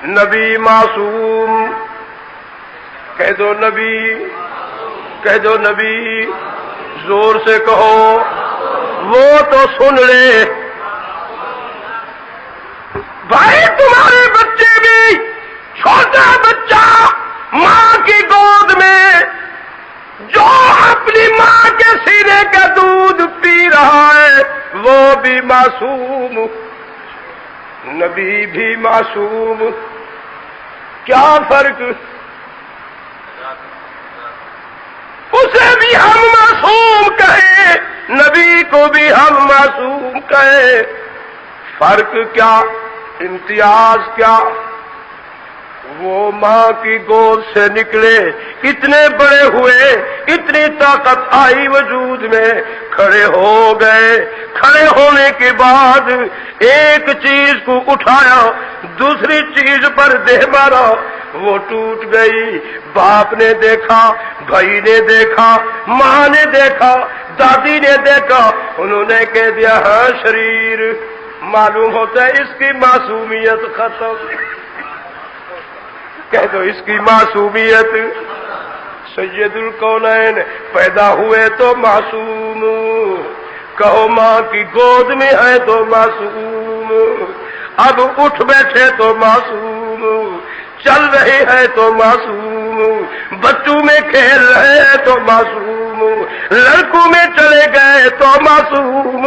نبی معصوم، کہہ دو نبی، کہہ دو نبی، زور سے کہو، وہ تو سن لے۔ بھائی تمہارے بچے بھی، چھوٹا بچہ ماں کی گود میں جو اپنی ماں کے سینے کا دودھ پی رہا ہے وہ بھی معصوم، نبی بھی معصوم، کیا فرق؟ اسے بھی ہم معصوم کہیں، نبی کو بھی ہم معصوم کہیں، فرق کیا؟ امتیاز کیا؟ وہ ماں کی گود سے نکلے، اتنے بڑے ہوئے، اتنی طاقت آئی وجود میں، کھڑے ہو گئے، کھڑے ہونے کے بعد ایک چیز کو اٹھایا، دوسری چیز پر دے مارا، وہ ٹوٹ گئی۔ باپ نے دیکھا، بھائی نے دیکھا، ماں نے دیکھا، دادی نے دیکھا، انہوں نے کہہ دیا ہاں شریر، معلوم ہوتا ہے اس کی معصومیت ختم۔ کہہ دو اس کی معصومیت، سید الکونین پیدا ہوئے تو معصوم، کہو ماں کی گود میں ہے تو معصوم، اب اٹھ بیٹھے تو معصوم، چل رہے ہیں تو معصوم، بچوں میں کھیل رہے ہیں تو معصوم، لڑکوں میں چلے گئے تو معصوم،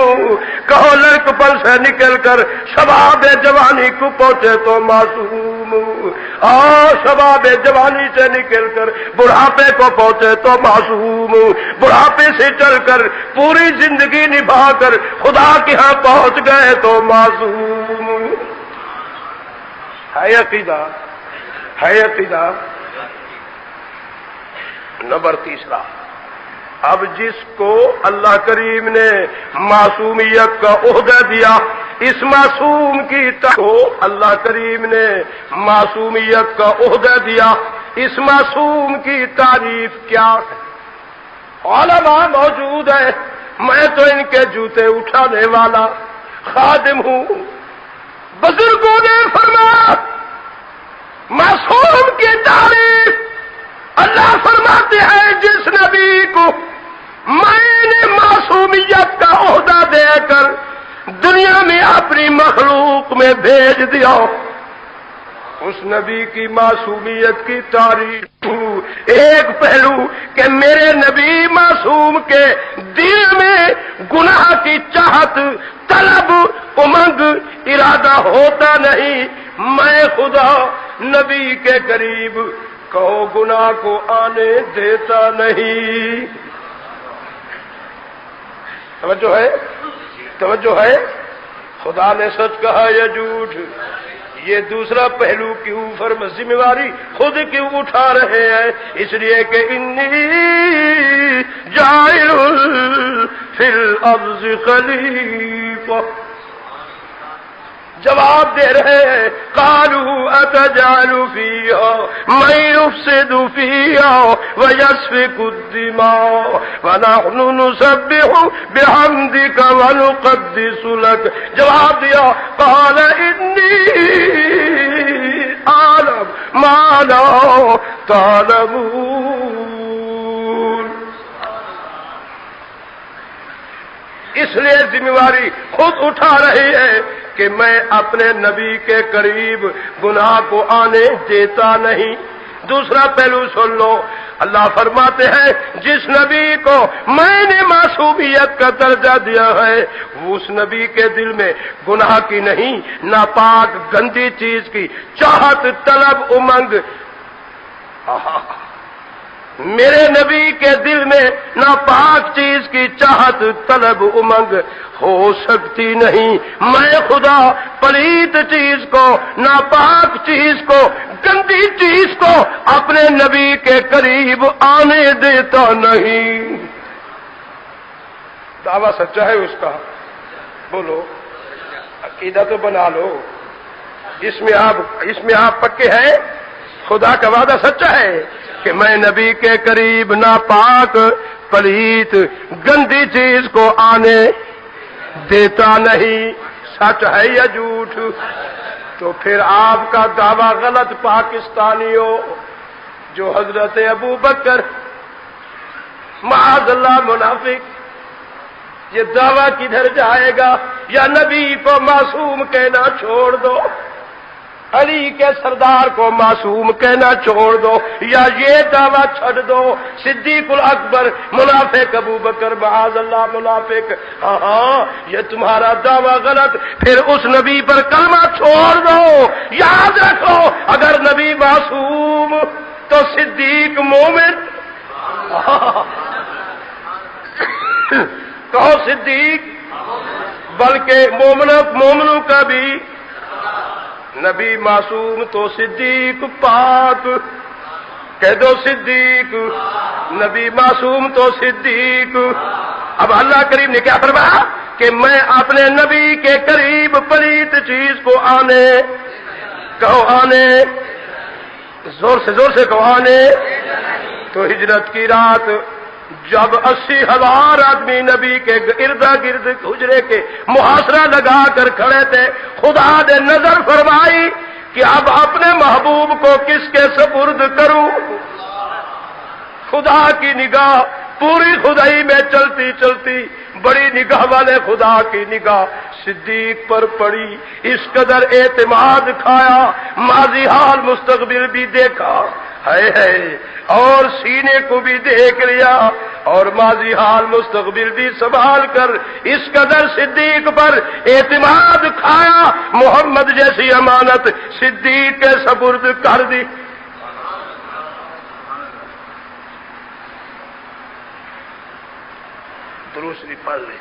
کہو لڑک پن سے نکل کر شباب جوانی کو پہنچے تو معصوم، شباب جوانی سے نکل کر بڑھاپے کو پہنچے تو معصوم، بڑھاپے سے چل کر پوری زندگی نبھا کر خدا کے ہاں پہنچ گئے تو معصوم۔ ہے عقیدہ، ہے عقیدہ۔ نمبر تیسرا، اب جس کو اللہ کریم نے معصومیت کا عہدہ دیا، اس معصوم کی کو اللہ کریم نے معصومیت کا عہدہ دیا، اس معصوم کی تعریف کیا ہے؟ علماء موجود ہے، میں تو ان کے جوتے اٹھانے والا خادم ہوں۔ بزرگوں نے فرمایا معصوم کی تعریف، اللہ فرماتے ہیں جس نبی کو میں نے معصومیت کا عہدہ دے کر دنیا میں اپنی مخلوق میں بھیج دیا، اس نبی کی معصومیت کی تعریف ایک پہلو کہ میرے نبی معصوم کے دل میں گناہ کی چاہت، طلب، امنگ، ارادہ ہوتا نہیں۔ میں خدا نبی کے قریب کہو گناہ کو آنے دیتا نہیں۔ توجہ ہے، توجہ ہے، خدا نے سچ کہا یا جھوٹ؟ یہ دوسرا پہلو کیوں ذمہ داری خود کیوں اٹھا رہے ہیں؟ اس لیے کہ انی جاعل فی الارض خلیفہ، جواب دے رہے ہیں قالوا اتجعل فیہا من یفسد فیہا ویسفک الدماء ونحن نسبح بحمدک ونقدس لک، جواب دیا قال انی اعلم ما لا تعلمون۔ اس لیے ذمہ داری خود اٹھا رہی ہے کہ میں اپنے نبی کے قریب گناہ کو آنے دیتا نہیں۔ دوسرا پہلو سن لو، اللہ فرماتے ہیں جس نبی کو میں نے معصومیت کا درجہ دیا ہے، اس نبی کے دل میں گناہ کی نہیں، ناپاک گندی چیز کی چاہت، طلب، امنگ۔ میرے نبی کے دل میں ناپاک چیز کی چاہت، طلب، امنگ ہو سکتی نہیں۔ میں خدا پلیت چیز کو، ناپاک چیز کو، گندی چیز کو اپنے نبی کے قریب آنے دیتا نہیں۔ دعویٰ سچا ہے اس کا؟ بولو، عقیدہ تو بنا لو، اس میں آپ پکے ہیں؟ خدا کا وعدہ سچا ہے کہ میں نبی کے قریب ناپاک، پلیت، گندی چیز کو آنے دیتا نہیں۔ سچ ہے یا جھوٹ؟ تو پھر آپ کا دعویٰ غلط پاکستانیوں، جو حضرت ابو بکر معاذ اللہ منافق، یہ دعویٰ کدھر جائے گا؟ یا نبی کو معصوم کہنا چھوڑ دو، علی کے سردار کو معصوم کہنا چھوڑ دو، یا یہ دعویٰ چھڑ دو صدیق الاکبر منافق، ابو بکر معاذ اللہ منافق، ہاں یہ تمہارا دعویٰ غلط، پھر اس نبی پر کلمہ چھوڑ دو۔ یاد رکھو اگر نبی معصوم تو صدیق مومن، کہو صدیق، بلکہ مومنوں کا بھی، نبی معصوم تو صدیق پاک، کہہ دو صدیق، نبی معصوم تو صدیق۔ اب اللہ کریم نے کیا فرمایا کہ میں اپنے نبی کے قریب پلیت چیز کو آنے، کہو آنے، زور سے کہو آنے۔ تو ہجرت کی رات جب 80,000 آدمی نبی کے اردا گرد حجرے کے محاصرہ لگا کر کھڑے تھے، خدا نے نظر فرمائی کہ اب اپنے محبوب کو کس کے سپرد کروں؟ خدا کی نگاہ پوری خدائی میں چلتی چلتی بڑی نگاہ والے خدا کی نگاہ صدیق پر پڑی، اس قدر اعتماد کھایا، ماضی حال مستقبل بھی دیکھا، ہے اور سینے کو بھی دیکھ لیا، اور ماضی حال مستقبل بھی سنبھال کر اس قدر صدیق پر اعتماد کھایا، محمد جیسی امانت صدیق کے سپرد کر دی۔ دوسری پڑھ لیں۔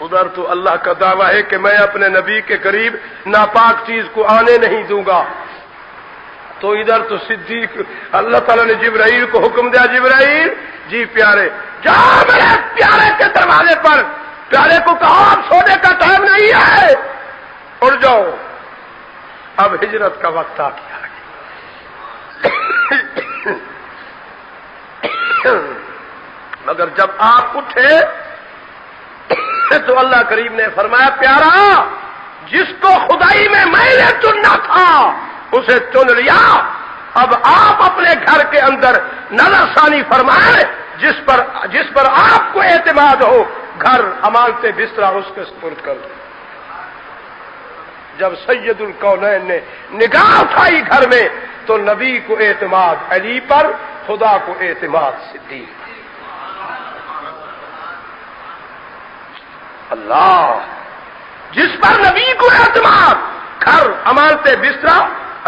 ادھر تو اللہ کا دعویٰ ہے کہ میں اپنے نبی کے قریب ناپاک چیز کو آنے نہیں دوں گا، تو ادھر تو صدیق، اللہ تعالیٰ نے جبرائیل کو حکم دیا، جبرائیل جی پیارے جاؤ میرے پیارے کے دروازے پر، پیارے کو کہو اب سونے کا ٹائم نہیں ہے، اڑ جاؤ، اب ہجرت کا وقت آ گیا۔ مگر جب آپ اٹھے تو اللہ کریم نے فرمایا پیارا جس کو خدائی میں نے چننا تھا اسے چن لیا، اب آپ اپنے گھر کے اندر نظر ثانی فرمائیں، جس پر آپ کو اعتماد ہو، گھر امانتے بستر اس کے سپرد کر دو۔ جب سید الکونین نے نگاہ اٹھائی گھر میں تو نبی کو اعتماد علی پر، خدا کو اعتماد صدیق۔ اللہ، جس پر نبی کو اعتماد، گھر امانتے بستر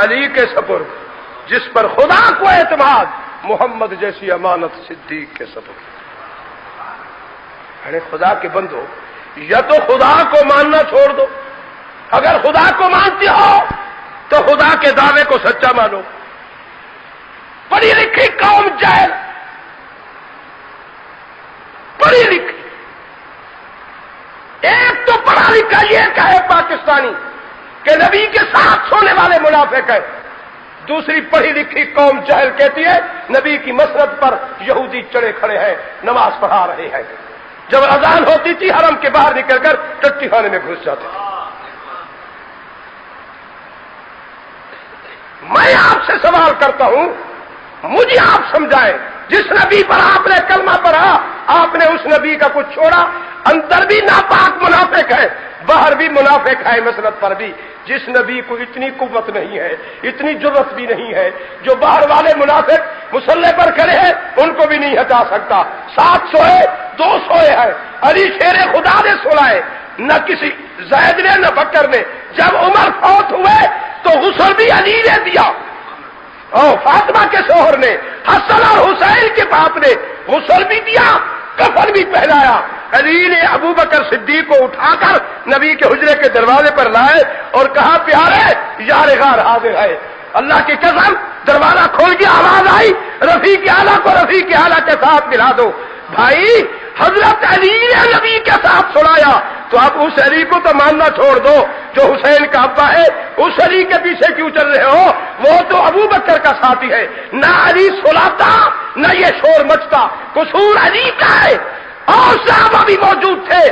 علی کے سپرد، جس پر خدا کو اعتماد، محمد جیسی امانت صدیق کے سپرد۔ ارے خدا کے بندو، یا تو خدا کو ماننا چھوڑ دو، اگر خدا کو مانتے ہو تو خدا کے دعوے کو سچا مانو۔ پڑھی لکھی قوم جاہل، پڑھی لکھی، ایک تو پڑھا لکھا یہ کہے پاکستانی کہ نبی کے ساتھ سونے والے منافق ہیں، دوسری پڑھی لکھی قوم جاہل کہتی ہے نبی کی مسرت پر یہودی چڑھے کھڑے ہیں، نماز پڑھا رہے ہیں، جب اذان ہوتی تھی حرم کے باہر نکل کر ٹٹی خانے میں گھس جاتے تھے۔ میں آپ سے سوال کرتا ہوں، مجھے آپ سمجھائیں، جس نبی پر آپ نے کلمہ پڑھا، آپ نے اس نبی کا کچھ چھوڑا، اندر بھی ناپاک منافق ہے، باہر بھی منافق ہے، مسلط پر بھی، جس نبی کو اتنی قوت نہیں ہے، اتنی جرت بھی نہیں ہے، جو باہر والے منافق مصلے پر کھڑے ہیں ان کو بھی نہیں ہٹا سکتا، 7 سوئے 2 سوئے ہیں، علی شیر خدا نے سلائے، نہ کسی زید نے نہ بکر نے، جب عمر فوت ہوئے تو غسل بھی علی نے دیا، اور فاطمہ کے شوہر نے، حسن اور حسین کے باپ نے غسل بھی دیا، کفن بھی پہنایا، علی نے ابو بکر صدیق کو اٹھا کر نبی کے حجرے کے دروازے پر لائے اور کہا پیارے یار غار حاضر ہے، اللہ کی قسم دروازہ کھول کے آواز آئی رفیق اعلیٰ کو رفیق اعلیٰ کے ساتھ ملا دو۔ بھائی حضرت علی نے نبی کے ساتھ چھڑایا تو آپ اس علی کو تو ماننا چھوڑ دو جو حسین کا ابا ہے، اس علی کے پیچھے کیوں چل رہے ہو؟ وہ تو ابو بکر کا ساتھی ہے، نہ علی سلاتا نہ یہ شور مچتا، قصور علی کا ہے، اور صحابہ بھی موجود تھے،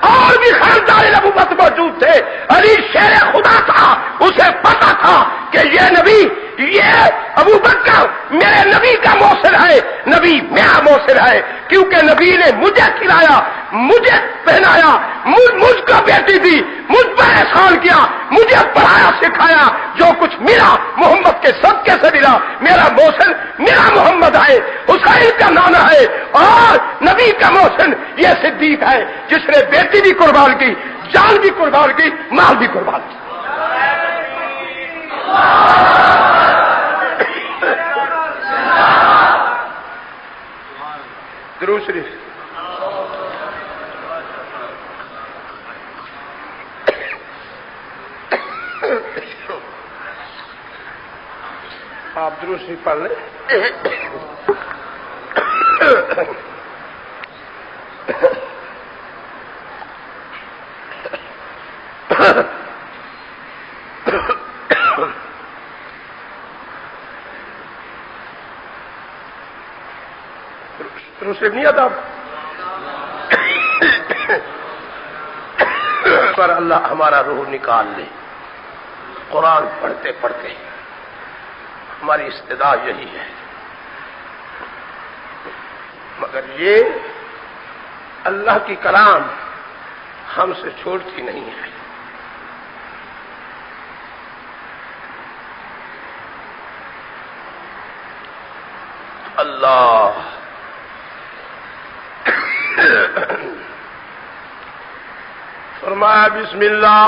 اور بھی خاندان نبوت موجود تھے. علی شیر خدا تھا, اسے پتا تھا کہ یہ نبی, یہ ابو بکر میرے نبی کا موصل ہے, نبی میرا موصل ہے, کیونکہ نبی نے مجھے کھلایا, مجھے پہنایا, مجھ کو بیٹی دی, مجھ پر احسان کیا, مجھے پڑھایا سکھایا, جو کچھ ملا محمد کے صدقے سے ملا. میرا موصل میرا محمد ہے, حسین کا نانا ہے, اور نبی کا موصل یہ صدیق ہے جس نے بیٹی بھی قربان کی, جان بھی قربان کی, مال بھی قربان کی. درود شریف. آپ درود شریف پڑھ لیں. شریف نہیں آتا پر اللہ ہمارا روح نکال لے. قرآن پڑھتے پڑھتے ہماری استدعا یہی ہے, مگر یہ اللہ کی کلام ہم سے چھوڑتی نہیں ہے. اللہ فرمایا بسم اللہ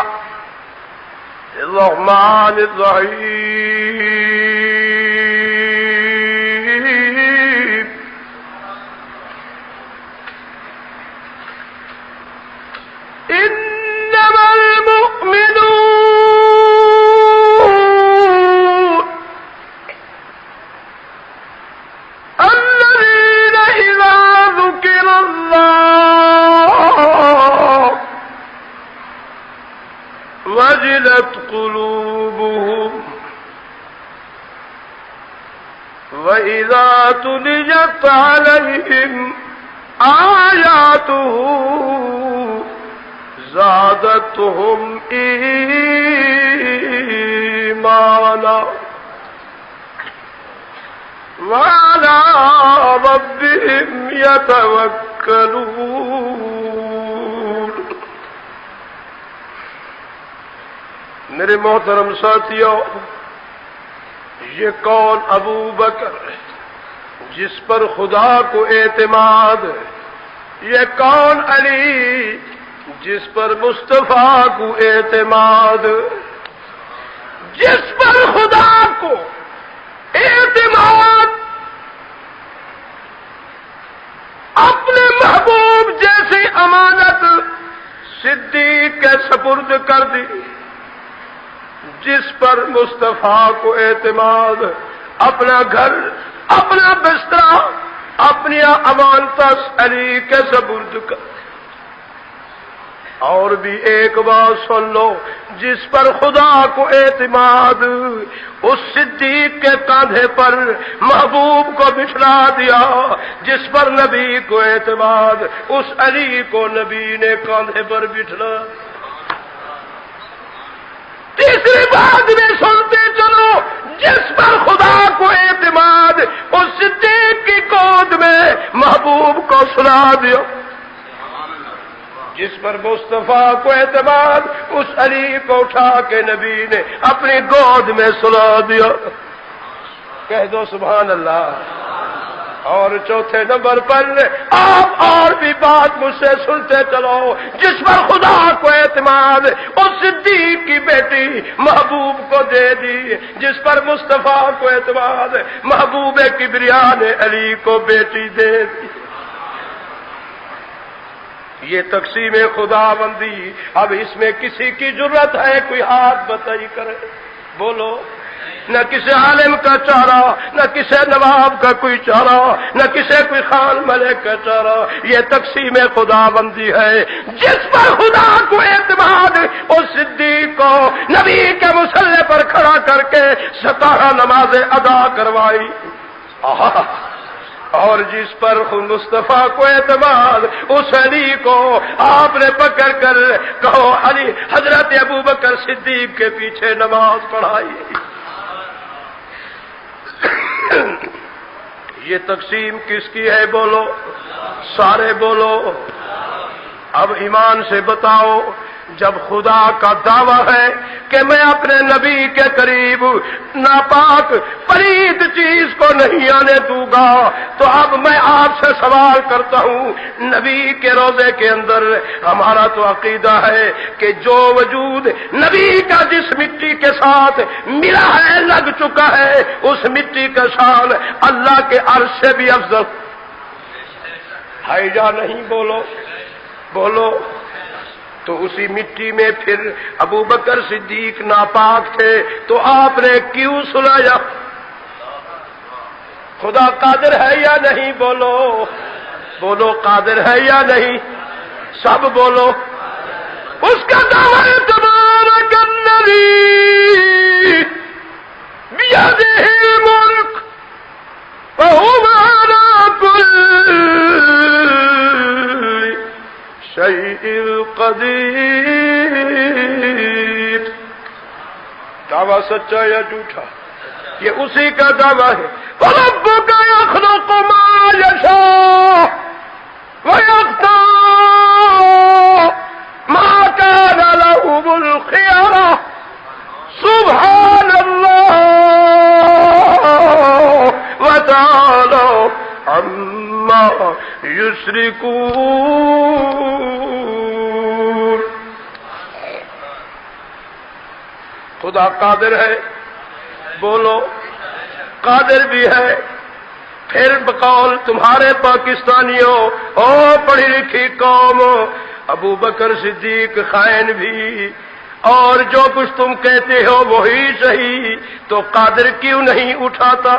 الرحمن الرحیم. انما المؤمنون الذين اذا ذكر الله وجلت قلوبهم وإذا تليت عليهم آياته زادتهم إيمانا وعلى ربهم يتوكلون. میرے محترم ساتھیوں, یہ کون ابو بکر جس پر خدا کو اعتماد, یہ کون علی جس پر مصطفیٰ کو اعتماد, جس پر خدا کو اعتماد, اپنے محبوب جیسی امانت صدیق کے سپرد کر دی, جس پر مصطفیٰ کو اعتماد, اپنا گھر, اپنا بستر, اپنی امانت علی کے سپرد کر. اور بھی ایک بات سن لو, جس پر خدا کو اعتماد اس صدیق کے کاندھے پر محبوب کو بٹھلا دیا, جس پر نبی کو اعتماد اس علی کو نبی نے کاندھے پر بٹھلا. تیسری بات میں سنتے چلو, جس پر خدا کو اعتماد اس صدیق کی گود میں محبوب کو سلا دیا, جس پر مصطفیٰ کو اعتماد اس علی کو اٹھا کے نبی نے اپنی گود میں سلا دیا. کہہ دو سبحان اللہ. اور چوتھے نمبر پر آپ اور بھی بات مجھ سے سنتے چلو, جس پر خدا کو اعتماد اس صدیق کی بیٹی محبوب کو دے دی, جس پر مصطفیٰ کو اعتماد محبوب کبریا نے علی کو بیٹی دے دی. یہ تقسیم خدا بندی. اب اس میں کسی کی ضرورت ہے کوئی ہاتھ بتائی کرے, بولو. نہ کسی عالم کا چارہ, نہ کسی نواب کا کوئی چارہ, نہ کسی کوئی خان ملک کا چارہ. یہ تقسیم خدا بندی ہے. جس پر خدا کو اعتماد اس صدیق کو نبی کے مصلی پر کھڑا کر کے 17 نمازیں ادا کروائی. اور جس پر مصطفیٰ کو اعتماد اس علی کو آپ نے پکڑ کر کہو علی حضرت ابوبکر صدیق کے پیچھے نماز پڑھائی. یہ تقسیم کس کی ہے بولو؟ سارے بولو. اب ایمان سے بتاؤ، جب خدا کا دعویٰ ہے کہ میں اپنے نبی کے قریب ناپاک پلید چیز کو نہیں آنے دوں گا، تو اب میں آپ سے سوال کرتا ہوں، نبی کے روضے کے اندر ہمارا تو عقیدہ ہے کہ جو وجود نبی کا جس مٹی کے ساتھ ملا ہے، لگ چکا ہے، اس مٹی کا شان اللہ کے عرش سے بھی افضل ہے یا نہیں؟ بولو بولو. تو اسی مٹی میں پھر ابوبکر صدیق ناپاک تھے، تو آپ نے کیوں سلایا؟ خدا قادر ہے یا نہیں؟ بولو بولو، قادر ہے یا نہیں؟ سب بولو. اس کا دعوی تبارک الذی بیدہ الملک وہو علی کل شیء قدیر. دعویٰ سچا یا جھوٹا؟ یہ اسی کا دعویٰ ہے. وَرَبُّكَ يَخْلُقُ مَا يَشَاءُ وَيَخْتَارُ مَا كَانَ لَهُمُ الْخِيَرَةُ سُبْحَانَ اللَّهِ وَتَعَالَى عَمَّا يُشْرِكُونَ. خدا قادر ہے، بولو قادر بھی ہے. پھر بقول تمہارے پاکستانیوں، او پڑھی لکھی قوم، ابوبکر صدیق خائن بھی، اور جو کچھ تم کہتے ہو وہی صحیح، تو قادر کیوں نہیں اٹھاتا؟